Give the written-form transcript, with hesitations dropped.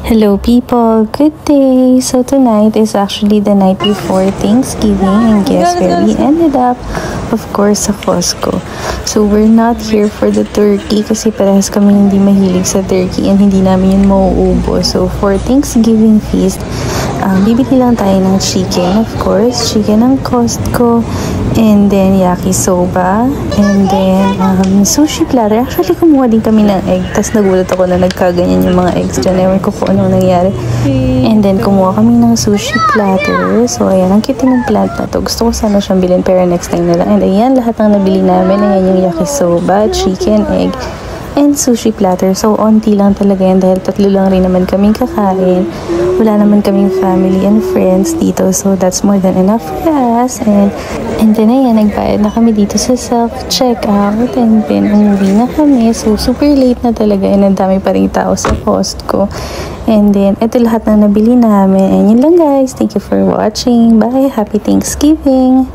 Hello people, good day! So tonight is actually the night before Thanksgiving and guess where we ended up? Of course, sa Costco. So we're not here for the turkey kasi parehas kami hindi mahilig sa turkey and hindi namin yun mauubos. So for Thanksgiving feast, bibili lang tayo ng chicken, of course. Chicken ng Costco and then yakisoba and then sushi platter. Actually, kumuha din kami ng egg. Tapos nagulat ako na nagkaganyan yung mga eggs dyan. Ewan ko kung anong nangyari. And then kumuha kami ng sushi platter. So ayan, ang cute ng plant na to. Gusto ko sana siyang bilhin pero next time na lang. And ayan, lahat ng nabili namin. Ayan yung yakisoba, chicken, egg, and sushi platter. So, onti lang talaga yan dahil tatlo lang rin naman kaming kakain. Wala naman kaming family and friends dito. So, that's more than enough for us. And then, ayan, nagbayad na kami dito sa self-checkout. And then, umuwi na kami. So, super late na talaga. And ang dami pa rin tao sa Costco. And then, ito lahat na nabili namin. And yun lang guys. Thank you for watching. Bye! Happy Thanksgiving!